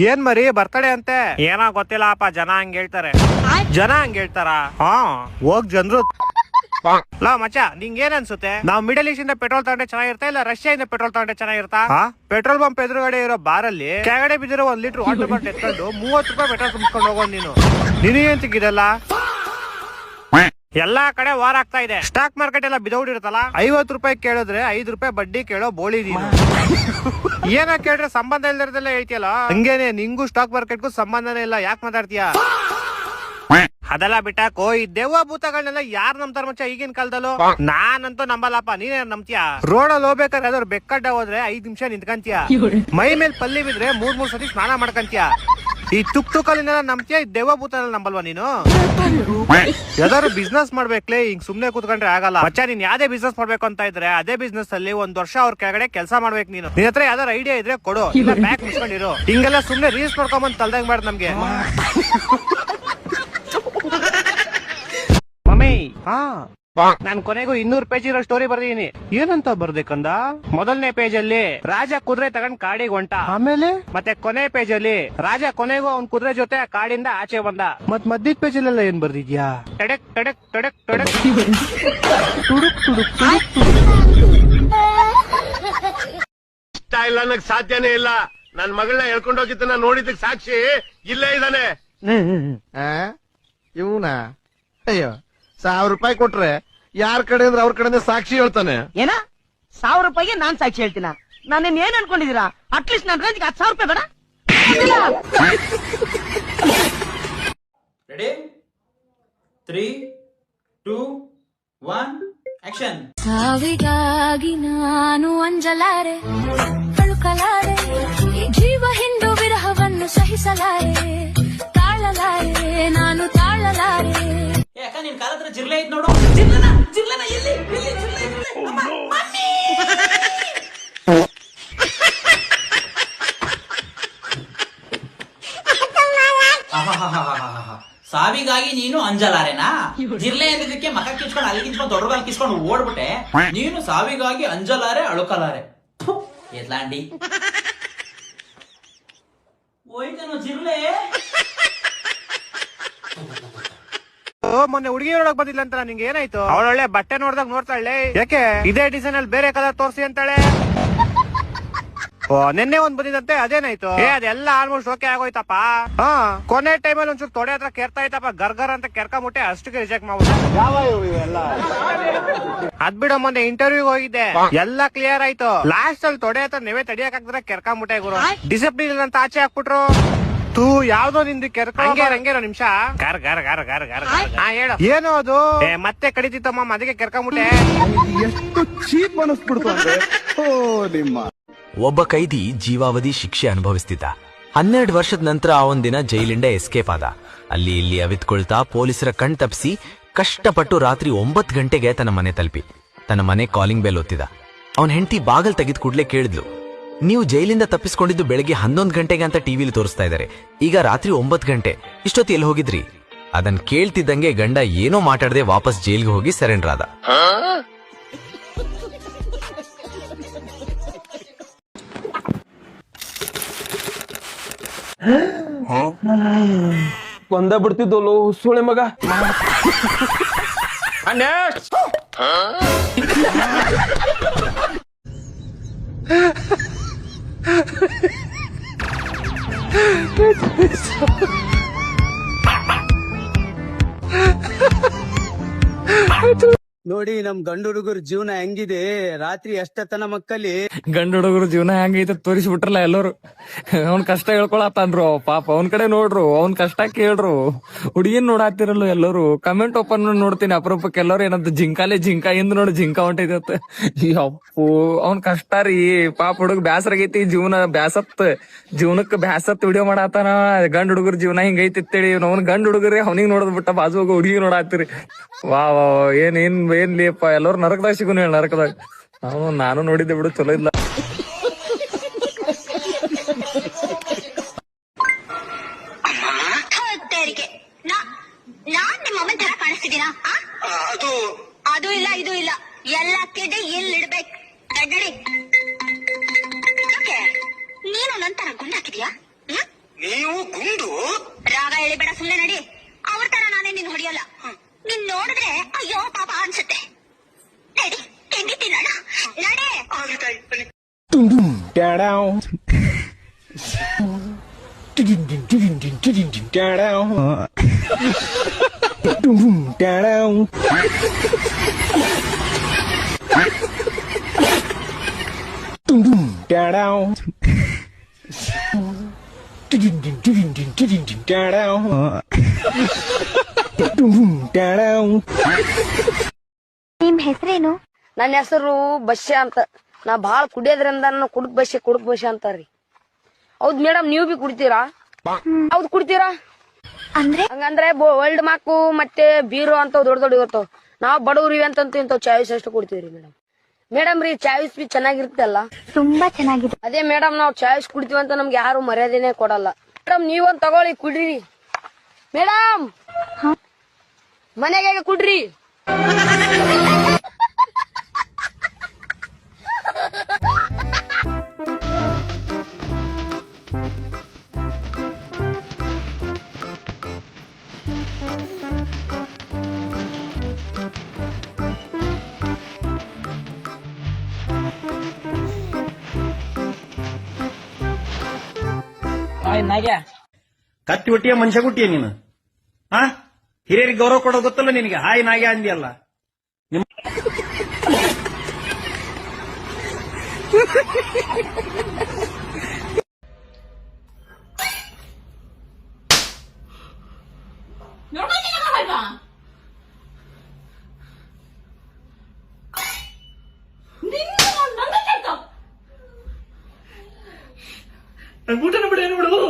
ಏನ್ ಮರಿ ಬರ್ತಡೆ ಅಂತೆ? ಏನೋ ಗೊತ್ತಿಲ್ಲಪ್ಪ, ಜನ ಹಂಗ ಹೇಳ್ತಾರೆ. ಜನ ಹಂಗ ಹೇಳ್ತಾರ? ಹಾ, ಹೋಗ್ ಜನರು. ಲಾ ಮಚ್ಚ, ನಿಂಗೆ ಏನ್ ಅನ್ಸುತ್ತೆ? ನಾವು ಮಿಡಲ್ ಈಸ್ಟ್ ಇಂದ ಪೆಟ್ರೋಲ್ ತಗೊಂಡ್ರೆ ಚೆನ್ನಾಗಿರ್ತಾ ಇಲ್ಲ ರಷ್ಯಾ ಇಂದ ಪೆಟ್ರೋಲ್ ತಗೊಂಡ್ರೆ ಚೆನ್ನಾಗಿರ್ತಾ? ಪೆಟ್ರೋಲ್ ಪಂಪ್ ಎದುರುಗಡೆ ಇರೋ ಬಾರಲ್ಲಿ ಕೆಳಗಡೆ ಬಿದ್ದಿರೋ 1 ಲೀಟರ್ ವಾಟರ್ ಬಾಟಲ್ ಎತ್ಕೊಂಡು 30 ರೂಪಾಯಿ ಪೆಟ್ರೋಲ್ ತುಂಬಿಸ್ಕೊಂಡು ಹೋಗೋದು ನೀನು. ನಿನಗೇನ್ ಸಿಕ್ಕಿದಲ್ಲ? ಎಲ್ಲಾ ಕಡೆ ವಾರ ಆಗ್ತಾ ಇದೆ. ಸ್ಟಾಕ್ ಮಾರ್ಕೆಟ್ ಎಲ್ಲ ಬಿದೋಡಿರುತ್ತಲ್ಲ. 50 ರೂಪಾಯಿ ಕೇಳಿದ್ರೆ 5 ರೂಪಾಯಿ ಬಡ್ಡಿ ಕೇಳೋ ಬೋಳಿ ನೀನು. ಏನ ಕೇಳಿದ್ರೆ ಸಂಬಂಧ ಇಲ್ದಿರದೆಲ್ಲ ಹೇಳ್ತಿಯಲ್ಲ. ಹಂಗೇನೆ ನಿಂಗೂ ಸ್ಟಾಕ್ ಮಾರ್ಕೆಟ್ಗೂ ಸಂಬಂಧನೇ ಇಲ್ಲ. ಯಾಕೆ ಮಾತಾಡ್ತೀಯ? ಅದೆಲ್ಲ ಬಿಟ್ಟಾಕೋ. ಈ ದೆವ್ವ ಭೂತಗಳನ್ನೆಲ್ಲ ಯಾರು ನಂಬ್ತಾರ ಮಚ್ಚ ಈಗಿನ ಕಾಲದಲ್ಲೂ? ನಾನಂತೂ ನಂಬಲ್ಲಪ್ಪ. ನೀನೇ ನಂಬ್ತೀಯ? ರೋಡಲ್ಲಿ ಹೋಗ್ಬೇಕಾದ್ರೆ ಯಾವ್ದಾದ್ರು ಬೆಕ್ಕಡ್ಡ ಹೋದ್ರೆ 5 ನಿಮಿಷ ನಿಂತ್ಕಂತೀಯ. ಮೈ ಮೇಲೆ ಪಲ್ಲಿ ಬಿದ್ರೆ 3 ಸತಿ ಸ್ನಾನ ಮಾಡ್ಕಂತೀಯ. ಈ ತುಕ್ಕಲಿನೆಲ್ಲ ನಂಬ್ತೀಯ, ಈ ದೆವ್ವ ಭೂತನೆಲ್ಲ ನಂಬಲ್ವಾ ನೀನು? ಯಾವ್ದಾದ್ರು ಬಿಸ್ನೆಸ್ ಮಾಡ್ಬೇಕ್ಲೆ, ಹಿಂಗ್ ಸುಮ್ನೆ ಕೂತ್ಕೊಂಡ್ರೆ ಆಗಲ್ಲ ಮಚ್ಚ. ನೀನ್ ಯಾವ್ದೇ ಬಿಸ್ನೆಸ್ ಮಾಡ್ಬೇಕು ಅಂತ ಇದ್ರೆ ಅದೇ ಬಿಸ್ನೆಸ್ ಅಲ್ಲಿ 1 ವರ್ಷ ಅವ್ರ ಕೆಳಗಡೆ ಕೆಲಸ ಮಾಡ್ಬೇಕು ನೀನು. ನಿನ್ ಹತ್ರ ಯಾವ್ದಾರು ಐಡಿಯಾ ಇದ್ರೆ ಕೊಡು, ಇಲ್ಲ ಬ್ಯಾಕ್ ಮುಚ್ಕೊಂಡಿರು. ಹಿಂಗೆಲ್ಲ ಸುಮ್ನೆ ರೀಲ್ಸ್ ಮಾಡ್ಕೊಂಬಂದ್ ತಲ್ದಂಗ್ ಮಾಡ್ ನಮ್ಗೆ. ಮಮ್ಮಿ, ನಾನ್ ಕೊನೆಗೂ 200 ಪೇಜ್ ಇರೋ ಸ್ಟೋರಿ ಬರ್ದಿದ್ದೀನಿ. ಏನಂತ ಬರ್ಬೇಕಂದ? ಮೊದಲನೇ ಪೇಜ್ ಅಲ್ಲಿ ರಾಜ ಕುದುರೆ ತಗೊಂಡ್ ಕಾಡಿಗೆ ಹೊಂಟ. ಆಮೇಲೆ ಮತ್ತೆ ಕೊನೆ ಪೇಜ್ ಅಲ್ಲಿ ರಾಜ ಕೊನೆಗೂ ಅವ್ನ್ ಕುದುರೆ ಜೊತೆ ಕಾಡಿಂದ ಆಚೆ ಬಂದ. ಮತ್ ಮಧ್ಯದ ಪೇಜ್ ಅಲ್ಲೆಲ್ಲ ಏನ್ ಬರ್ದಿದ್ಯಾ? ಟಡಕ್ ಟಡಕ್ ಟಡಕ್ ಟಡಕ್ ತುಡುಕ್ ತುಡುಕ್ ತುಡುಕ್ ಇಲ್ಲ ಅನ್ನಕ್ ಸಾಧ್ಯನೇ ಇಲ್ಲ. ನನ್ ಮಗಳನ್ನ ಹೇಳ್ಕೊಂಡು ಹೋಗಿದ್ದನ್ನ ನೋಡಿದ್ದಕ್ ಸಾಕ್ಷಿ ಇಲ್ಲೇ ಇದ್ದಾನೆ. ಇವನ ಅಯ್ಯೋ 1000 ರೂಪಾಯಿ ಕೊಟ್ರೆ ಯಾರ ಕಡೆ ಅಂದ್ರೆ ಅವ್ರ ಕಡೆಯಿಂದ ಸಾಕ್ಷಿ ಹೇಳ್ತಾನೆ. ಏನ 1000 ರೂಪಾಯಿಗೆ ನಾನ್ ಸಾಕ್ಷಿ ಹೇಳ್ತೀನ? ನಾನೇನ್ ಏನ್ ಅನ್ಕೊಂಡಿದೀರಾ? ಅಟ್ಲೀಸ್ಟ್ ನನ್ ರೇಂಜ್ಗೆ 10,000 ರೂಪಾಯಿ ಬೇಡ? Ready 3 2 1 action. ಸಾವಿಗಾಗಿ ನಾನು ಅಂಜಲಾರೆ, ತಳುಕಲಾರೆ, ಜೀವ ಹಿಂಡು ವಿರಹವನ್ನು ಸಹಿಸಲಾರೆ, ತಾಳಲಾರೆ, ನಾನು ತಾಳಲಾರೆ. ಯಾಕ ನಿನ್ ಕಾಲ ಹತ್ರ ಜಿರ್ಲೆ ಐತ್ ನೋಡು. ಜಿರ್ಲೆನ ಎಲ್ಲಿ ಜಿರ್ಲೆ ಅಮ್ಮ, ಮಮ್ಮಿ. ಸಾವಿಗಾಗಿ ನೀನು ಅಂಜಲಾರೆನಾ? ಜಿರ್ಲೆ ಅಂದಿದ್ದಕ್ಕೆ ಮಕ ಕಿಚ್ಕೊಂಡು ಅಲ್ಲಿ ಕಿಚ್ಕೊಂಡು ದೊಡ್ಡ ಕಿಚ್ಕೊಂಡು ಓಡ್ಬಿಟ್ಟೆ. ನೀನು ಸಾವಿಗಾಗಿ ಅಂಜಲಾರೆ ಅಳುಕಲಾರೆ. ಎತ್ಲಾಂಡಿ ಹೋಯ್ತೇನೋ ಜಿರ್ಲೆ. ಮೊನ್ನೆ ಹುಡುಗಿ ನೋಡಕ್ ಬಂದಿಲ್ಲ ಅಂತ ನಿಂಗೆ ಏನಾಯ್ತು? ಅವಳೊಳ್ಳೆ ಬಟ್ಟೆ ನೋಡ್ದಾಗ ನೋಡ್ತಾಳೆ. ಯಾಕೆ ಇದೇ ಡಿಸೈನ್ ಅಲ್ಲಿ ಬೇರೆ ಕಲರ್ ತೋರಿಸಿ ಅಂತಾಳೆ. ನಿನ್ನೆ ಒಂದ್ ಬಂದಿದಂತೆ, ಅದೇನಾಯ್ತು? ಅದೆಲ್ಲ ಆಲ್ಮೋಸ್ಟ್ ಓಕೆ ಆಗೋಯ್ತಪ್ಪ. ಕೊನೆ ಟೈಮಲ್ಲಿ ಒಂಚೂರು ತೊಡೆ ಹತ್ರ ಕೆರ್ತಾ ಇತ್ತಪ್ಪ, ಗರ್ಗರ್ ಅಂತ ಕೆರ್ಕೊಂಬಿಟ್ಟೆ, ಅಷ್ಟಕ್ಕೆ ರಿಜೆಕ್ಟ್ ಮಾಡ್ಬಿಟ್ಟು. ಅದ್ ಬಿಡ, ಮೊನ್ನೆ ಇಂಟರ್ವ್ಯೂ ಹೋಗಿದ್ದೆ, ಎಲ್ಲ ಕ್ಲಿಯರ್ ಆಯ್ತು. ಲಾಸ್ಟ್ ಅಲ್ಲಿ ತೊಡೆ ಹತ್ರ ನೀವೇ ತಡಿಯಕ್ ಆಗ್ತದೆ, ಕೆರ್ಕೊಂಬಿಟ್ಟೆ ಗುರು. ಡಿಸಿಪ್ಲಿನ್ ಅಂತ ಆಚೆ ಹಾಕ್ಬಿಟ್ರು. ತೂ ಯಾವ್ದೋ ನಿಂದು ಹಂಗೇನೋ ನಿಮಿಷ. ಗರ್ ಗರ್ ಗರ್ ಗರ್ ಗರ್ ಹೇಳು, ಏನೋ ಅದು? ಮತ್ತೆ ಕಡಿತಿತ್ತಮ್ಮ, ಅದಕ್ಕೆ ಕೆರ್ಕೊಂಬಿಟ್ಟೆ. ಎಷ್ಟು ಚೀಪ್ ಅನಿಸ್ಬಿಡ್ತು ಅಂದ್ರೆ. ನಿಮ್ಮ ಒಬ್ಬ ಕೈದಿ ಜೀವಾವಧಿ ಶಿಕ್ಷೆ ಅನುಭವಿಸ್ತಿದ್ದ. 12 ವರ್ಷದ ನಂತರ ಅವನದಿನ ಜೈಲಿಂದ ಎಸ್ಕೇಪ್ ಆದ. ಅಲ್ಲಿ ಇಲ್ಲಿ ಅವಿತ್ಕೊಳ್ತಾ ಪೊಲೀಸರ ಕಣ್ ತಪ್ಪಿಸಿ ಕಷ್ಟಪಟ್ಟು ರಾತ್ರಿ 9 ಗಂಟೆಗೆ ತನ್ನ ಮನೆ ತಲುಪಿ ತನ್ನ ಮನೆ ಕಾಲಿಂಗ್ ಬೆಲ್ ಒತ್ತಿದ. ಅವನ ಹೆಂಡತಿ ಬಾಗಲ್ ತೆಗೆದು ಕೂಡ್ಲೆ ಕೇಳಿದ್ಲು, ನೀವು ಜೈಲಿಂದ ತಪ್ಪಿಸ್ಕೊಂಡಿದ್ದು ಬೆಳಗ್ಗೆ 11 ಗಂಟೆಗೆ ಅಂತ ಟಿವಿಲಿ ತೋರಿಸ್ತಾ ಇದ್ದಾರೆ, ಈಗ ರಾತ್ರಿ 9 ಗಂಟೆ, ಇಷ್ಟೊತ್ತು ಎಲ್ಲಿ ಹೋಗಿದ್ರಿ? ಅದನ್ ಕೇಳ್ತಿದ್ದಂಗೆ ಗಂಡ ಏನೋ ಮಾತಾಡದೆ ವಾಪಸ್ ಜೈಲ್ಗೆ ಹೋಗಿ ಸರೆಂಡರ್ ಆದ. ಬಂದ ಬಿಡ್ತಿದ್ದೋಲು ಸುಳೆ ಮಗ. ನೋಡಿ ನಮ್ ಗಂಡು ಹುಡುಗರ ಜೀವನ ಹೆಂಗಿದೆ. ರಾತ್ರಿ ಎಷ್ಟತನ ಮಕ್ಕಳಿ ಗಂಡು ಹುಡುಗರು ಜೀವನ ಹೆಂಗೈತೆ ತೋರಿಸ್ಬಿಟ್ರಲ್ಲ ಎಲ್ಲರೂ. ಅವ್ನ್ ಕಷ್ಟ ಹೇಳ್ಕೊಳತ್ತಂದ್ರು, ಪಾಪ ಅವನ್ ಕಡೆ ನೋಡ್ರು, ಅವ್ನ್ ಕಷ್ಟ ಕೇಳ್ರು. ಹುಡುಗಿನ್ ನೋಡಾತಿರಲ್ಲ ಎಲ್ಲರೂ. ಕಮೆಂಟ್ ಓಪನ್ ನೋಡ್ತೀನಿ ಅಪರೂಪಕ್ಕೆ, ಎಲ್ಲರೂ ಏನಂತ ಜಿಂಕ ಎಂದು ನೋಡಿ ಜಿಂಕ ಹೊಂಟೈತೆ. ಅಪ್ಪು ಅವ್ನ್ ಕಷ್ಟ ರೀ ಪಾಪ. ಹುಡುಗ ಬ್ಯಾಸರಾಗೈತಿ, ಜೀವನಕ್ಕೆ ಬ್ಯಾಸತ್ ವಿಡಿಯೋ ಮಾಡಾತಾನ. ಗಂಡ್ ಹುಡುಗರ ಜೀವನ ಹಿಂಗೈತಿತ್ತೇಳಿ ಅವ್ನ್ ಗಂಡ್ ಹುಡುಗರಿ ಅವ್ನಿಗೆ ನೋಡದ್ ಬಿಟ್ಟ ಬಾಜು ಹೋಗಿ ಹುಡುಗಿ ನೋಡಾತಿರಿ. ವಾ ಏನ್ ಲೇಪ, ಎಲ್ಲರೂ ನರಕದಾಗ ಸಿಗುನ ಹೇಳ, ನರಕದಾಗ. ನಾನು ನೋಡಿದ್ದೆ ಬಿಡು, ಚಲೋ ಇಲ್ಲ. ನಾನ್ ನಿಮ್ಮ ಅಮ್ಮನ ತರ ಕಾಣಿಸ್ತಿದ್ದೀನಾ? ಅದು ಇಲ್ಲ ಇದು ಇಲ್ಲ, ಎಲ್ಲ ಕೆಡೆ ಎಲ್ಲಿಡ್ಬೇಕು. ನೀನು ನಂತರ ಗುಂಡಾಕಿದ್ಯಾ? ರಾಗ ಹೇಳಿಬೇಡ, ಸುಮ್ಮನೆ ನಡಿ. ಅವ್ರ ತರ ನಾನೇ ನಿನ್ ಹೊಡಿಯಲ್ಲ. ನಿನ್ ನೋಡಿದ್ರೆ ಅಯ್ಯೋ ಪಾಪ ಅನ್ಸುತ್ತೆ. ನಡಿ, ತಿಂಡಿ ತಿನ್ನೋಣ. ನಡೆ. ನಿಮ್ ಹೆಸರೇನು? ನನ್ನ ಹೆಸರು ಬಸ್ಯ ಅಂತ. ನಾ ಬಾಳ ಕುಡಿಯೋದ್ರಿಂದ ಕುಡುಕ್ ಬಸ್ಯ ಅಂತಾರ್ರಿ. ಹೌದ್ ಮೇಡಮ್, ನೀವು ಬಿ ಕುಡಿತೀರಾ? ಹೌದ್ ಕುಡಿತೀರಾ? ಅಂದ್ರೆ ಹಂಗಂದ್ರೆ ವರ್ಲ್ಡ್ ಮಾಕು ಮತ್ತೆ ಬೀರು ಅಂತ ದೊಡ್ಡ ದೊಡ್ಡ ಇರ್ತಾವ. ನಾವ್ ಬಡವ್ರಿ ಅಂತಂತ ಇಂಥವ್ ಚಾಯ್ಸ್ ಅಷ್ಟು ಕುಡಿತೀವ್ರಿ ಮೇಡಮ್. ಮೇಡಮ್ ರೀ, ಚಾಯ್ಸ್ ಬಿ ಚೆನ್ನಾಗಿರ್ತಲ್ಲ. ತುಂಬಾ ಚೆನ್ನಾಗಿದೆ. ಅದೇ ಮೇಡಮ್, ನಾವ್ ಚಾಯ್ಸ್ ಕುಡಿತೀವಿ ಅಂತ ನಮ್ಗೆ ಯಾರು ಮರ್ಯಾದೆನೆ ಕೊಡಲ್ಲ. ಮೇಡಮ್ ನೀವೊಂದ್ ತಗೊಳ್ಳಿ, ಕುಡ್ರಿ ಮೇಡಮ್. ಮನೆಗೆ ಕುಡ್ರಿ. ಕತ್ತಿ ಹುಟ್ಟಿಯ ಮನುಷ್ಯ ಹುಟ್ಟಿಯ ನೀನು. ಹಾ, ಹಿರಿಯರಿಗೆ ಗೌರವ ಕೊಡೋದು ಗೊತ್ತಲ್ಲ ನಿನಗೆ. ಹಾಯ್ ನಾಗ್ಯ ಅಂದಿಯಲ್ಲ. ಊಟನ ಬಿಡ, ಏನು ಬಿಡೋದು?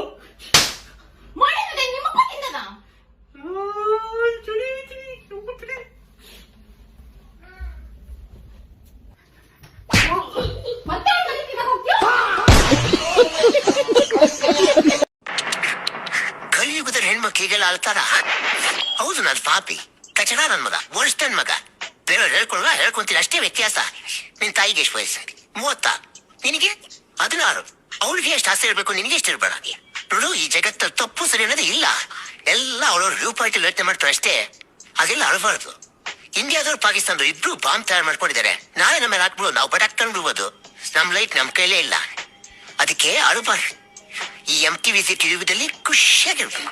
ಕಲಿಯುಗದ ಹೆಣ್ಮಕ್ಳಿಗೆಲ್ಲ ಅಳ್ತಾರ. ಹೌದು, ನನ್ ಪಾಪಿ ಕಚಡ ನನ್ ಮಗ, ವರ್ಸ್ಟ್ ನನ್ ಮಗ. ಬೇರೆಯವ್ರು ಹೇಳ್ಕೊಂತೀನಿ ಅಷ್ಟೇ ವ್ಯತ್ಯಾಸ. ನಿನ್ ತಾಯಿಗೆ ಎಷ್ಟು ವಯಸ್ಸು? 30. ನಿನಗೆ 16. ಅವಳಿಗೆ ಎಷ್ಟು ಆಸೆ ಇರ್ಬೇಕು, ನಿನಗೆ ಎಷ್ಟು ಇರ್ಬೇಡ. ನೋಡು, ಈ ಜಗತ್ತಲ್ಲಿ ತಪ್ಪು ಸರಿ ಅನ್ನೋದೇ ಇಲ್ಲ. ಎಲ್ಲ ಅವಳವ್ರು ವ್ಯೂ ಪಾಯಿಂಟ್ ಯೋಚನೆ ಮಾಡ್ತಾರೆ ಅಷ್ಟೇ. ಅದೆಲ್ಲ ಅಳಬಾರ್ದು. ಇಂಡಿಯಾದವ್ರು ಪಾಕಿಸ್ತಾನದವ್ರು ಇಬ್ರು ಬಾಂಬ್ ತಯಾರು ಮಾಡ್ಕೊಂಡಿದ್ದಾರೆ. ನಾಳೆ ನಮ್ಮ ಮೇಲೆ ಹಾಕ್ಬಿಡು, ನಾವು ಬಡಾಕ್ಕೊಂಡ್ಬಿಡ್ಬೋದು. ನಮ್ ಲೈಟ್ ನಮ್ ಕೈಲೇ ಇಲ್ಲ. ಅದಕ್ಕೆ ಅಳಬಾರ್ದು. ಈ MTV ಯುಗದಲ್ಲಿ ಖುಷಿಯಾಗಿರ್ಬೇಕು.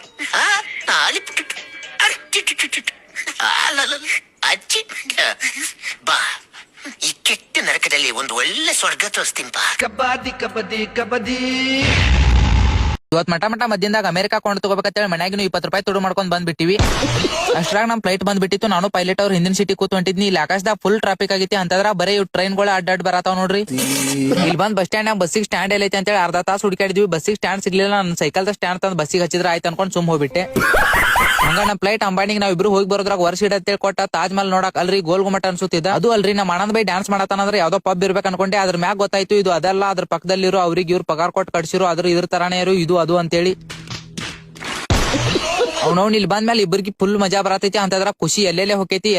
ಅಜ್ಜಿ ಬಾ, ಈ ಕೆಟ್ಟ ನರಕದಲ್ಲಿ ಒಂದು ಒಳ್ಳೆ ಸ್ವರ್ಗ ತೋರಿಸ್ತೀನಿ ಬಾ. ಕಬಡ್ಡಿ ಇವತ್ ಮಠ ಮಧ್ಯದಾಗ ಅಮೆರಿಕಾ ಕೊಂಡು ತಗೋಬೇಕಂತೇಳಿ ಮನ್ಯಾಗಿನ 20 ರೂಪಾಯಿ ತುಡು ಮಾಡ್ಕೊಂಡ್ ಬಂದ್ಬಿಟ್ಟಿವಿ. ಅಷ್ಟ್ರಾಗ ನಮ್ ಫ್ಲೈಟ್ ಬಂದ್ಬಿಟ್ಟಿತ್ತು. ನಾನು ಪೈಲಟ್ ಅವ್ರ ಹಿಂದಿನ ಸೀಟಿ ಕೂತ್ ಹೊಂಟಿದ್ನಿ. ಇಲ್ಲಿ ಆಕಾಶದಾಗ ಫುಲ್ ಟ್ರಾಫಿಕ್ ಆಗೈತಿ. ಅಂತಂದ್ರ ಬರೀ ಟ್ರೈನ್ಗಳು ಅಡ್ಡಾಡ್ ಬರತಾವ್ ನೋಡ್ರಿ. ಇಲ್ಲಿ ಬಂದ್ ಬಸ್ ಸ್ಟ್ಯಾಂಡ್ ಬಸ್ಸಿಗೆ ಸ್ಟ್ಯಾಂಡ್ ಎಲ್ಲೈತಿ ಅಂತೇಳಿ ಅರ್ಧ ತಾಸು ಹುಡುಕಾಡಿದ್ವಿ. ಬಸ್ಸಿಗೆ ಸ್ಟ್ಯಾಂಡ್ ಸಿಗ್ಲಿಲ್ಲ. ನನ್ನ ಸೈಕಲ್ ಸ್ಟ್ಯಾಂಡ್ ತಂದ್ ಬಸ್ಸಿಗೆ ಹಚ್ಚಿದ್ರ ಆಯ್ತು ಅನ್ಕೊಂಡ್ ಸುಮ್ ಹೋಗ್ಬಿಟ್ಟೆ. ಹಂಗ ನಮ್ ಫ್ಲೈಟ್ ಅಂಬಾಣಿಗೆ ನಾವ್ ಇಬ್ರು ಹೋಗಿ ಬರೋದ್ರಾಗ ವರ್ಷ ಇಡತ್ತೇಳಿ ಕೊಟ್ಟ ತಾಜ್ ಮಹಲ್ ನೋಡಕ್ ಅಲ್ರಿ ಗೋಲ್ ಗುಮ್ಮಟ ಅನ್ಸುತ್ತಿದ್ದ. ಅದು ಅಲ್ರಿ ನಮ್ಮ ಆನಂದ್ ಬೈ ಡ್ಯಾನ್ಸ್ ಮಾಡತಾನಂದ್ರೆ ಯಾವ್ದೋ ಪಬ್ ಇರ್ಬೇಕು ಅನ್ಕೊಂಡೆ. ಅದ್ರ ಮ್ಯಾಗ ಗೊತ್ತಾಯ್ತು ಇದು ಅದಲ್ಲ, ಅದ್ರ ಪಕ್ಕದಲ್ಲಿರೋ ಅವ್ರಿಗೆ ಇವ್ರು ಪಗಾರ ಕೊಟ್ಟು ಕಟ್ಸಿರೋ ಅದ್ರ ಇದ್ರ ತರಾನೇ ಇರು ಇದು ಅದು ಅಂತೇಳಿ. ಅವ್ನವ್ನ ಇಲ್ಲಿ ಬಂದ್ಮೇಲೆ ಇಬ್ಬರಿಗೆ ಫುಲ್ ಮಜಾ ಬರತೈತಿ. ಅಂತಂದ್ರ ಖುಷಿ ಎಲ್ಲೆಲ್ಲಿ ಹೋಗೈತಿ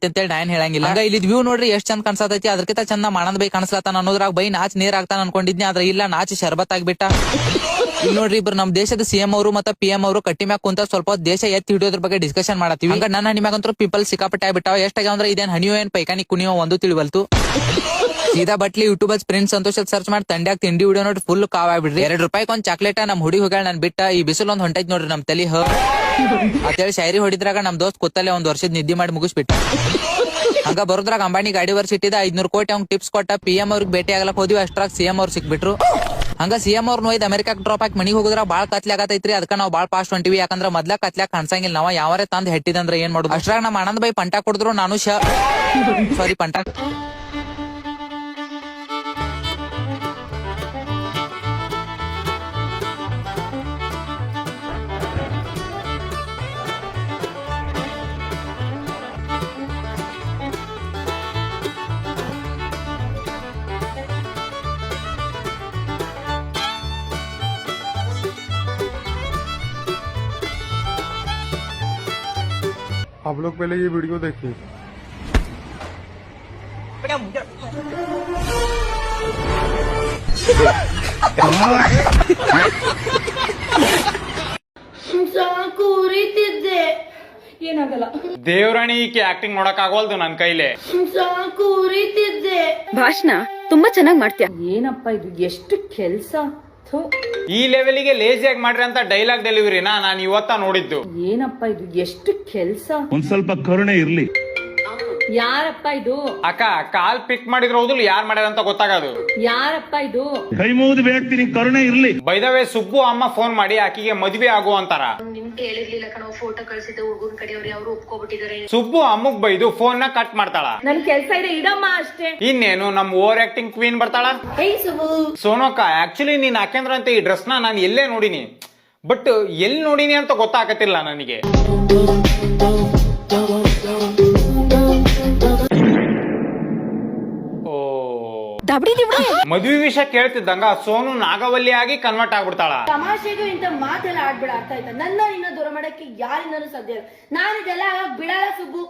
ಅಂತೇಳಿ ನಾನ್ ಹೇಳಂಗಿಲ್ಲ. ಹಂಗ ಇಲ್ಲಿ ವ್ಯೂ ನೋಡ್ರಿ ಎಷ್ಟ್ ಚಂದ ಕಾಣಿಸತೈತಿ. ಅದಕ್ಕಿಂತ ಚಂದ ಆನಂದ್ ಬೈ ಕಾಣಿಸ್ಲತ್ತಾನ ಅನ್ನೋದ್ರಾಗ ಬೈ ನಾಚ್ ನೀರ್ ಆಗ್ತಾನ ಅನ್ಕೊಂಡಿದ್ನಿ. ಆದ್ರೆ ಇಲ್ಲ, ನಾಚ್ ಶರ್ಬತ್ ಆಗ್ಬಿಟ್ಟ. ಇಲ್ಲಿ ನೋಡ್ರಿ, ಇಬ್ರು ನಮ್ ದೇಶದ CM ಅವರು ಮತ್ತೆ PM ಅವರು ಕಟ್ಟಿ ಮ್ಯಾಗ ಕುಂತ ಸ್ವಲ್ಪ ದೇಶ ಎತ್ತಿ ಹಿಡಿಯೋದ್ರ ಬಗ್ಗೆ ಡಿಸ್ಕಷನ್ ಮಾಡತ್ತೀವಿ. ಹಂಗ ನನ್ನ ಹಣಿ ಮ್ಯಾಗಂತೂ ಪೀಪಲ್ ಸಿಕ್ಕಾಪಟ್ಟೆ ಆಗ್ಬಿಟ್ಟಾವ. ಎಷ್ಟಾಗ್ಯಾವ ಇದೇನ್ ಹಣಿಯೋ ಏನ್ ಪೈಕಾನಿ ಕುಣಿಯೋ ಒಂದು ತಿಳಿವಲ್ತು. ಸೀದಾ ಬಟ್ಲಿ ಯೂಟ್ಯೂಬ್ ಪ್ರಿನ್ಸ್ ಸಂತೋಷ ಸರ್ಚ್ ಮಾಡಿ ತಂಡ್ಯಾಗ ತಿಂಡಿ ವಿಡಿಯೋ ನೋಡಿ ಫುಲ್ ಕಾವ್ ಆಗ್ಬಿಡ್ರಿ. 2 ರೂಪಾಯಿಗೆ ಒಂದ್ ಚಾಕ್ಲೇಟ್ ನಮ್ ಹುಡಿ ಹೋಗ್ಯಾಳ ನನ್ ಬಿಟ್ಟ. ಈ ಬಿಸಿಲು ಒಂದ್ ಹೊಂಟೈತ್ ನೋಡ್ರಿ ನಮ್ ತಲಿ ಅಂತೇಳಿ ಶಾಯರಿ ಹೊಡಿದ್ರಾಗ ನಮ್ ದೋಸ್ತ್ ಕೂತಲ್ಲೇ ಒಂದ್ ವರ್ಷದ ನಿದ್ದೆ ಮಾಡಿ ಮುಗಿಸ್ಬಿಟ್ಟ. ಹಂಗ ಬರೋದ್ರಾಗ ಅಂಬಾನಿ ಗಾಡಿ ವರ್ಷಿಟ್ಟಿದ 500 ಕೋಟಿ ಅವ್ನ್ ಟಿಪ್ಸ್ ಕೊಟ್ಟ. PM ಅವ್ರಿಗೆ ಭೇಟಿ ಆಗ್ಲಕ್ ಹೋದ್ವಿ. ಅಷ್ಟ್ರಾಗ CM ಅವ್ರು ಸಿಕ್ಬಿಟ್ರು. ಹಂಗ CM ಅವ್ರನ್ನ ಒಯ್ದು ಅಮೆರಿಕಾಕ್ ಡ್ರಾಪ್ ಹಾಕಿ ಮನಿಗ್ ಹೋಗುದ್ರ ಬಾಳ್ ಕತ್ಲೆ ಆಗತೈತ್ರಿ. ಅದಕ್ಕ ನಾವ್ ಬಾಳ್ ಫಾಸ್ಟ್ ಹೊಂಟಿವಿ. ಯಾಕಂದ್ರ ಮೊದ್ಲ ಕತ್ಲ್ಯಾಕ್ ಕಾಣ್ಸಂಗಿಲ್ಲ. ನಾವ ಯಾವರೇ ತಂದ್ ಹೆಟ್ಟಿದಂದ್ರ ಏನ್ ಮಾಡುದು. ಅಷ್ಟ್ರಾಗ ನಮ್ ಆನಂದ್ ಬೈ ಪಂಟ ಕುಡಿದ್ರು. ನಾನು ಸಾರಿ ಪಂಟ आप लोग पहले ये वीडियो देखिए। ಏನಾಗಲ್ಲ. ದೇವ್ರಾಣಿ ಈಕೆ ಆಕ್ಟಿಂಗ್ ನೋಡಕ್ ಆಗೋಲ್ದು ನನ್ ಕೈಲೇ. ಸಾಕು ಉರಿತಿದ್ದೆ. ಭಾಷಣ ತುಂಬಾ ಚೆನ್ನಾಗಿ ಮಾಡ್ತೀಯ. ಏನಪ್ಪ ಇದು, ಎಷ್ಟು ಕೆಲ್ಸ. ಈ ಲೆವೆಲ್ಗೆ ಲೇಜಿಯಾಗಿ ಮಾಡ್ರಿ ಅಂತ ಡೈಲಾಗ್ ಡೆಲಿವರಿನ ನಾನು ಇವತ್ತ ನೋಡಿದ್ದು. ಏನಪ್ಪ ಇದು, ಎಷ್ಟು ಕೆಲ್ಸ. ಒಂದ್ ಸ್ವಲ್ಪ ಕರುಣೆ ಇರ್ಲಿ. ಯಾರಪ್ಪ ಇದು? ಅಕ್ಕ ಕಾಲ್ ಪಿಕ್ ಮಾಡಿದ್ರ ಹೌದು ಯಾರ್ ಮಾಡ್ಯಾರ ಅಂತ ಗೊತ್ತಾಗದು. ಯಾರಪ್ಪ ಇದು? ಕೈ ಮುಗಿದು ಬೇಡ್ತೀನಿ, ಕರುಣೆ ಇರ್ಲಿ. ಬೈದವೇ ಸುಬ್ಬು ಅಮ್ಮ ಫೋನ್ ಮಾಡಿ ಆಕಿಗೆ ಮದ್ವೆ ಆಗು ಅಂತಾರ. ನಿಮ್ಗೆ ಹೇಳಿರ್ಲಿಲ್ಲ ಕಣ, ಫೋಟೋ ಕಳ್ಸಿದ್ದೆ ಹುಡುಗನ ಕಡೆಯವ್ರು, ಅವ್ರು ಒಪ್ಕೊಬಿಟ್ಟಿದ್ದಾರೆ. ಸುಬ್ಬು ಅಮ್ಮಗ್ ಬೈದು ಫೋನ್ ನ ಕಟ್ ಮಾಡ್ತಾಳ. ನನ್ ಕೆಲ್ಸ ಇದೆ, ಇಡಮ್ಮ ಅಷ್ಟೇ. ಇನ್ನೇನು ನಮ್ ಓವರ್ ಆಕ್ಟಿಂಗ್ ಕ್ವೀನ್ ಬರ್ತಾಳ. ಸೋನೋಕ ಆಕ್ಚುಲಿ ನೀನ್ ಹಾಕಂದ್ರಂತ ಈ ಡ್ರೆಸ್ ನ ನಾನು ಎಲ್ಲೇ ನೋಡಿನಿ, ಬಟ್ ಎಲ್ಲಿ ನೋಡಿನಿ ಅಂತ ಗೊತ್ತಾಗತ್ತಿಲ್ಲ ನನಗೆ. ಮದ್ವಿ ವಿಷಯ ಕೇಳ್ತಿದ್ದಂಗ ಸೋನು ನಾಗವಲ್ಲಿ ಆಗಿ ಕನ್ವರ್ಟ್ ಆಗ್ಬಿಡ್ತಾಳ. ತಮಾಷೆಗೂ ಇಂತ ಮಾತೆಲ್ಲ ಆಡ್ಬೇಡ, ಅರ್ಥ ಆಯ್ತಾ? ನನ್ನ ಇನ್ನ ದೂರ ಮಾಡಕ್ಕೆ ಯಾರಿಂದನೂ ಸಾಧ್ಯ ಇಲ್ಲ. ನಾನು ಇದೆಲ್ಲ ಬಿಡಲ್ಲ ಸುಬ್ಬು.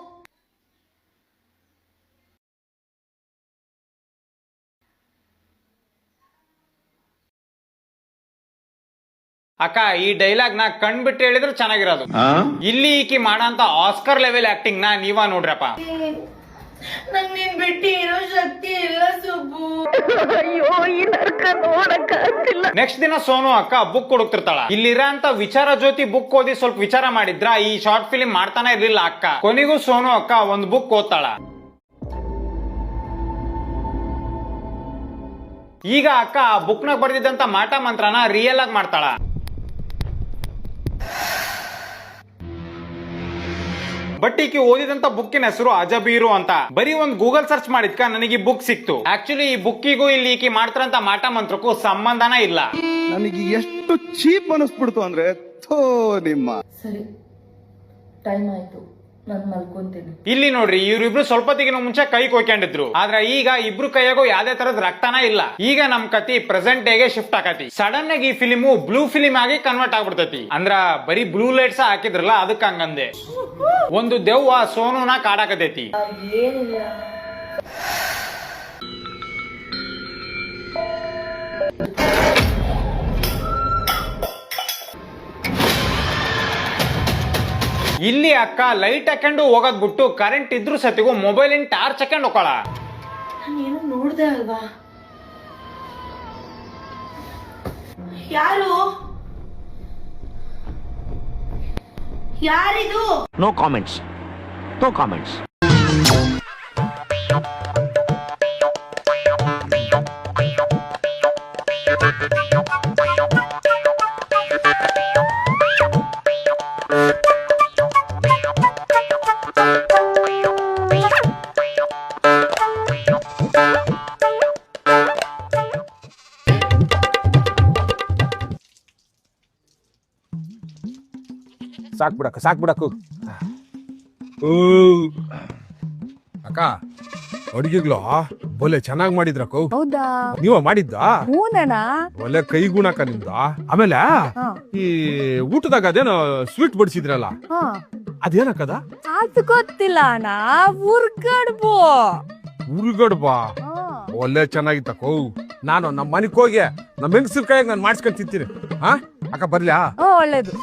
ಅಕ್ಕ ಈ ಡೈಲಾಗ್ ನ ಕಣ್ಬಿಟ್ಟು ಹೇಳಿದ್ರೆ ಚೆನ್ನಾಗಿರೋದು. ಇಲ್ಲಿ ಈಕಿ ಮಾಡಂತ ಆಸ್ಕರ್ ಲೆವೆಲ್ ಆಕ್ಟಿಂಗ್ ನ ನೀವ ನೋಡ್ರಪ್ಪ. ನಂಗ್ ನೀನ್ ಬಿಟ್ಟು ಇರೋ ಶಕ್ತಿ ಇಲ್ಲ ಸುಬ್ಬು. ಅಯ್ಯೋ, ಈ ನರ್ಕ ನೋಡಕ್ಕಾಗ್ತಿಲ್ಲ. ನೆಕ್ಸ್ಟ್ ದಿನ ಸೋನು ಅಕ್ಕ ಬುಕ್ ಹುಡುಕ್ತಿರ್ತಾಳ. ಇಲ್ಲಿರಂತ ವಿಚಾರ ಜ್ಯೋತಿ ಬುಕ್ ಓದಿ ಸ್ವಲ್ಪ ವಿಚಾರ ಮಾಡಿದ್ರ ಈ ಶಾರ್ಟ್ ಫಿಲ್ಮ್ ಮಾಡ್ತಾನೆ ಇರ್ಲಿಲ್ಲ ಅಕ್ಕ. ಕೊನೆಗೂ ಸೋನು ಅಕ್ಕ ಒಂದ್ ಬುಕ್ ಓದ್ತಾಳ. ಈಗ ಅಕ್ಕ ಆ ಬುಕ್ ನ ಬರ್ದಿದ್ದಂತ ಮಾಟ ಮಂತ್ರನ ರಿಯಲ್ ಆಗಿ ಮಾಡ್ತಾಳ. ಬಟ್ ಈಕಿ ಓದಿದಂತ ಬುಕ್ಕಿನ ಹೆಸರು ಅಜಬೀರು ಅಂತ. ಬರೀ ಒಂದ್ ಗೂಗಲ್ ಸರ್ಚ್ ಮಾಡಿದ್ಕ ನನಗೆ ಬುಕ್ ಸಿಕ್ತು. ಆಕ್ಚುಲಿ ಈ ಬುಕ್ಕಿಗೂ ಇಲ್ಲಿ ಈಕಿ ಮಾಡ್ತಾರಂತ ಮಾಟ ಮಂತ್ರಕ್ಕೂ ಸಂಬಂಧನ ಇಲ್ಲ. ನನಗೆ ಎಷ್ಟು ಚೀಪ್ ಅನಿಸ್ಬಿಡ್ತು ಅಂದ್ರೆ ನಿಮ್ಮ. ಸರಿ, ಟೈಮ್ ಆಯ್ತು, ನಾನ್ ಮಲ್ಕೊಂತೀನಿ. ಇಲ್ಲಿ ನೋಡ್ರಿ, ಇವ್ರಿಬ್ರು ಸ್ವಲ್ಪತ್ತಿಗಿನ ಮುಂಚೆ ಕೈ ಕೊಯ್ಕೊಂಡಿದ್ರು. ಆದ್ರೆ ಈಗ ಇಬ್ರು ಕೈಯಾಗೂ ಯಾವ್ದೇ ತರದ ರಕ್ತನ ಇಲ್ಲ. ಈಗ ನಮ್ ಕತಿ ಪ್ರೆಸೆಂಟ್ ಡೇಗೆ ಶಿಫ್ಟ್ ಆಗತಿ. ಸಡನ್ ಆಗಿ ಈ ಫಿಲಿಮು ಬ್ಲೂ ಫಿಲಿಮ್ ಆಗಿ ಕನ್ವರ್ಟ್ ಆಗ್ಬಿಡ್ತೈತಿ. ಅಂದ್ರ ಬರೀ ಬ್ಲೂ ಲೈಟ್ಸ್ ಹಾಕಿದ್ರಲ್ಲ ಅದಕ್ಕೆ ಹಂಗಂದೆ. ಒಂದು ದೆವ್ವ ಸೋನುನ ಕಾಡಾಕತೈತಿ. ಏನಿಲ್ಲ. ಇಲ್ಲಿ ಅಕ್ಕ ಲೈಟ್ ಹಾಕೊಂಡು ಹೋಗೋದ್ ಬಿಟ್ಟು ಕರೆಂಟ್ ಇದ್ರು ಸತಿಗೂ ಮೊಬೈಲ್ ಟಾರ್ಚ್ ಹಾಕೊಂಡು ಹೋಗೋಳ. ನಾನೇನು ನೋಡ್ದೆ ಅಲ್ವಾ? ಯಾರು? ಯಾರಿದು? No comments, no comments. ಸಾಕ್ಬಿಡಕು. ಅಕ್ಕ, ಅಡಿಗೆಗಳು ಬೋಲೆ ಚೆನ್ನಾಗ್ ಮಾಡಿದ್ರಕ್ಕ. ಹೌದಾ? ನೀವ ಮಾಡಿದ್ದ? ಹೂನಣ್ಣ. ಒಳ್ಳೆ ಕೈಗುಣಕ್ಕ ನಿಮ್ದ. ಆಮೇಲೆ ಈ ಊಟದಾಗ ಅದೇನೋ ಸ್ವೀಟ್ ಬಡಿಸಿದ್ರಲ್ಲ, ಅದೇನಕ್ಕದ? ಅದು ಗೊತ್ತಿಲ್ಲ ಅಣ್ಣ. ಉರ್ಗಡ್ಬು. ಉರ್ಗಡ್ಬಾ? ಒಳ್ಳೆ ಚೆನ್ನಾಗಿತ್ತಕ್ಕೋ. ನಾನು ನಮ್ಮ ಮನೆಗ್ ಹೋಗಿ ನಮ್ಮ ಹೆಂಗಸರ್ ಕೈಯಾಗ ನಾನು ಮಾಡಿಸ್ಕೊಂಡ್ ತಿಂತೀನಿ. ಹಾ ಅಕ್ಕ, ಬರ್ಲ್ಯಾ? ಒಳ್ಳೇದು.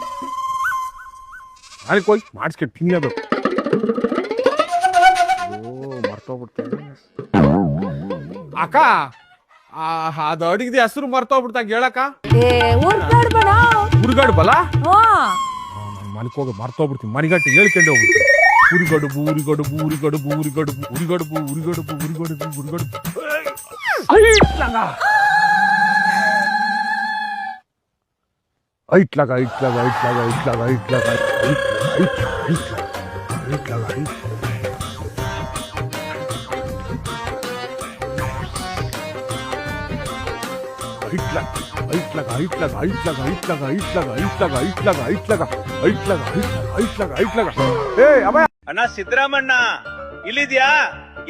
ಮನೆಗ್ ಹೋಗಿ ಮಾಡಿಸ್ಕೊಂಡು ತಿನ್ಲೇಬೇಕು. ಅಕ್ಕ, ಅದು ಅಡಿಗೆ ಹೆಸರು ಮರ್ತೋಗ್ಬಿಡ್ತಾಗ ಹೇಳಕ್ಕ. ಉರ್ಗಡ್ಬಲ? ಮನೆಗೆ ಹೋಗಿ ಮರ್ತೋಗ್ಬಿಡ್ತೀನಿ. ಮನೆಗಟ್ಟು ಹೇಳ್ಕೊಂಡು ಹೋಗ್ಬಿಡ್ತೀನಿ. ಉರಿಗಡುಬು ಉರಿಗಡುಬು ಉರಿಗಡುಬು ಉರಿಗಡುಬು ಉರಿಗಡುಬು ಉರಿಗಡುಬು ಉರಿಗಡುಬು ಉರಿಗಡುಬು. ಐಟ್ಲಾಗ ಐಟ್ಲಾಗ ಐಟ್ಲಾಗ ಐಟ್ಲಾಗ ಐಟ್ಲಾಗ ಐಟ್ಲಾಗ ಅಣ್ಣ ಸಿದ್ದರಾಮಣ್ಣ ಇಲ್ಲಿದ್ಯಾ?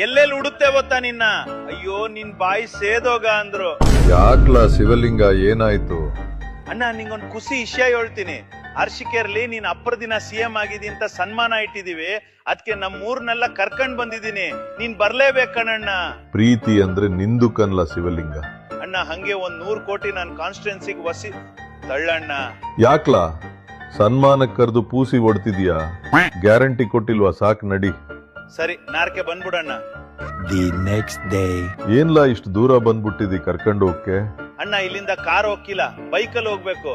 ಎಲ್ಲೆಲ್ಲಿ ಹುಡುಕ್ತೆ ಗೊತ್ತಾ ನಿನ್ನ? ಅಯ್ಯೋ ನಿನ್ ಬಾಯಿ ಸೇದೋಗ ಅಂದ್ರು. ಯಾಕ್ಲ ಶಿವಲಿಂಗ, ಏನಾಯ್ತು? ಅಣ್ಣ ನಿಂಗೊಂದ್ ಖುಷಿ ವಿಷಯ ಹೇಳ್ತೀನಿ. ಅರ್ಶಿಕೆರ್ಲಿ ನೀನ್ ಅಪ್ಪರ ದಿನ CM ಆಗಿದಿ ಅಂತ ಸನ್ಮಾನ ಇಟ್ಟಿದೀವಿ. ಅದಕ್ಕೆ ನಮ್ಮೂರ್ನೆಲ್ಲ ಕರ್ಕೊಂಡ್ ಬಂದಿದೀನಿ. ನೀನ್ ಬರ್ಲೇಬೇಕಣ್ಣ. ಪ್ರೀತಿ ಅಂದ್ರೆ ನಿಂದು ಕನ್ಲ ಶಿವಲಿಂಗ. ಅಣ್ಣ ಹಂಗೆ 100 ಕೋಟಿ ನನ್ ಕಾನ್ಸ್ಟಿಟ್ಯೂನ್ಸಿಗೆ ವಸಿ ತಳ್ಳಣ್ಣ. ಯಾಕ್ಲ ಸನ್ಮಾನಕ್ಕೆ ಕರೆದು ಪೂಸಿ ಹೊಡ್ತಿದ್ಯಾ? ಗ್ಯಾರಂಟಿ ಕೊಟ್ಟಿಲ್ವಾ? ಸಾಕ್ ನಡಿ. ಸರಿ ನಾರ್ಕೆ ಬಂದ್ಬಿಡಣ್ಣ. ಏನ್ಲಾ ಇಷ್ಟು ದೂರ ಬಂದ್ಬಿಟ್ಟಿದಿ ಕರ್ಕೊಂಡು ಹೋಗಕ್ಕೆ? ಅಣ್ಣ ಇಲ್ಲಿಂದ ಕಾರ್ ಹೋಗಿಲ್ಲ, ಬೈಕಲ್ಲಿ ಹೋಗ್ಬೇಕು.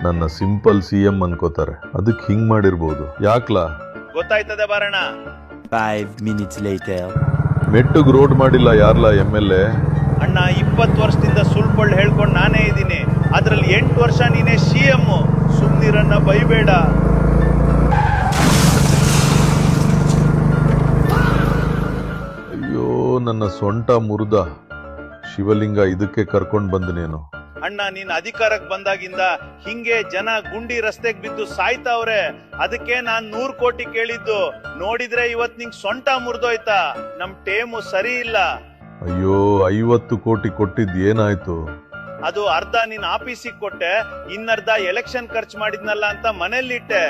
ನನ್ನ ಸಿಂಪಲ್ CM ಅನ್ಕೋತಾರೆ, ಅದಕ್ಕೆ ಹಿಂಗ್ ಮಾಡಿರ್ಬೋದು. ಯಾಕ್ಲಾ? ಗೊತ್ತಾಯ್ತದೆ ಬಾರಣ್ಣ. 5 minutes later. ಮೆಟ್ಟಗ್ ರೋಡ್ ಮಾಡಿಲ್ಲ ಯಾರ್ಲಾ MLA? ಅಣ್ಣ 20 ವರ್ಷದಿಂದ ಸುಳ್ಳು ಹೇಳ್ಕೊಂಡು ನಾನೇ ಇದ್ದೀನಿ. ಅದ್ರಲ್ಲಿ 8 ವರ್ಷ ನೀನೇ CM. ಸುಮ್ನಿರನ್ನ ಬೈಬೇಡ. ಅಯ್ಯೋ ನನ್ನ ಸೊಂಟ ಮುರಿದ. ಶಿವಲಿಂಗ ಇದಕ್ಕೆ ಕರ್ಕೊಂಡ್ ಬಂದನೇನು? ಅಣ್ಣ ನೀನ್ ಅಧಿಕಾರಕ್ಕೆ ಬಂದಾಗಿಂದ ಹಿಂಗೆ ಜನ ಗುಂಡಿ ರಸ್ತೆಗೆ ಬಿದ್ದು ಸಾಯ್ತಾವ್ರೆ. ಅದಕ್ಕೆ ನಾನ್ 100 ಕೋಟಿ ಕೇಳಿದ್ದು. ನೋಡಿದ್ರೆ ಇವತ್ ನಿಂಗ್ ಸೊಂಟ ಮುರಿದೋಯ್ತಾ? ನಮ್ ಟೇಮು ಸರಿ ಇಲ್ಲ. ಅಯ್ಯೋ 50 ಕೋಟಿ ಕೊಟ್ಟಿದ್ ಏನಾಯ್ತು? ಅದು ಅರ್ಧ ನಿನ್ ಆಫೀಸಿಗೆ ಕೊಟ್ಟೆ, ಇನ್ನರ್ಧ ಎಲೆಕ್ಷನ್ ಖರ್ಚು ಮಾಡಿದ್ನಲ್ಲ ಅಂತ ಮನೇಲಿಟ್ಟೆ.